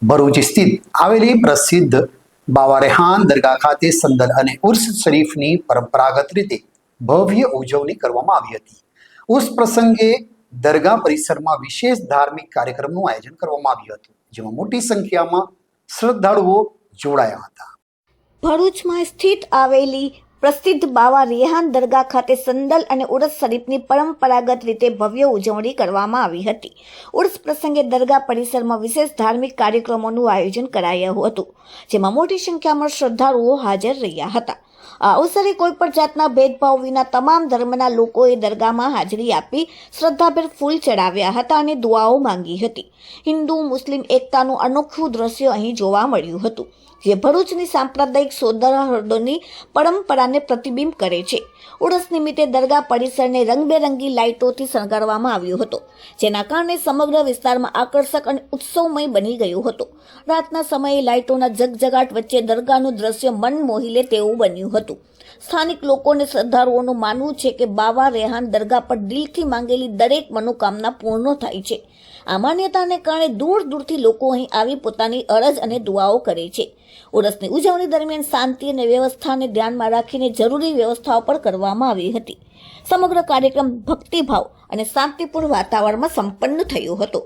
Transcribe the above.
ભરૂચ સ્થિત આવેલી પ્રસિદ્ધ બાવા રેહાન દરગાહ ખાતે સંદલ અને ઉર્સ શરીફની પરંપરાગત રીતે ભવ્ય ઉજવણી કરવામાં આવી હતી. ઉર્સ પ્રસંગે દરગાહ પરિસરમાં વિશેષ ધાર્મિક કાર્યક્રમનું આયોજન કરવામાં આવ્યું હતું, જેમાં મોટી સંખ્યામાં શ્રદ્ધાળુઓ જોડાયા હતા. ભરૂચમાં સ્થિત આવેલી પ્રસિદ્ધ બાવા રેહાન દરગાહ ખાતે સંદલ અને ઉર્સ શરીફની પરંપરાગત રીતે ભવ્ય ઉજવણી કરવામાં આવી હતી. ઉર્સ પ્રસંગે દરગાહ પરિસરમાં વિશેષ ધાર્મિક કાર્યક્રમોનું આયોજન કરાયું હતું, જેમાં મોટી સંખ્યામાં શ્રદ્ધાળુઓ હાજર રહ્યા હતા. આ અવસરે કોઈ પણ જાતના ભેદભાવ વિના તમામ ધર્મના લોકોએ દરગાહમાં હાજરી આપી શ્રદ્ધાભેર ફૂલ ચડાવ્યા હતા અને દુઆઓ માંગી હતી. હિન્દુ મુસ્લિમ એકતાનું અનોખું દ્રશ્ય અહીં જોવા મળ્યું હતું, જે ભરૂચની સાંપ્રદાયિક સૌહાર્દની પરંપરાને પ્રતિબિંબ કરે છે. ઉર્સ નિમિત્તે દરગાહ પરિસરને રંગબેરંગી લાઇટોથી શણગારવામાં આવ્યો હતો, જેના કારણે સમગ્ર વિસ્તારમાં આકર્ષક અને ઉત્સવમય બની ગયો હતો. રાતના સમયે લાઇટોના જગજગાટ વચ્ચે દરગાહનું દ્રશ્ય મન મોહી લે તેવું બન્યું હતું. સ્થાનિક લોકોને શ્રદ્ધાળુઓનું માનવું છે કે બાવા રેહાન દરગાહ પર દિલથી માંગેલી દરેક મનોકામના પૂર્ણ થાય છે. આ માન્યતાને કારણે દૂર દૂરથી લોકો અહીં આવી પોતાની અરજ અને દુઆઓ કરે છે. ઉર્સની ઉજવણી દરમિયાન શાંતિ અને વ્યવસ્થાને ધ્યાનમાં રાખીને જરૂરી વ્યવસ્થાઓ પણ કરવામાં આવી હતી. સમગ્ર કાર્યક્રમ ભક્તિભાવ અને શાંતિપૂર્ણ વાતાવરણમાં સંપન્ન થયો હતો.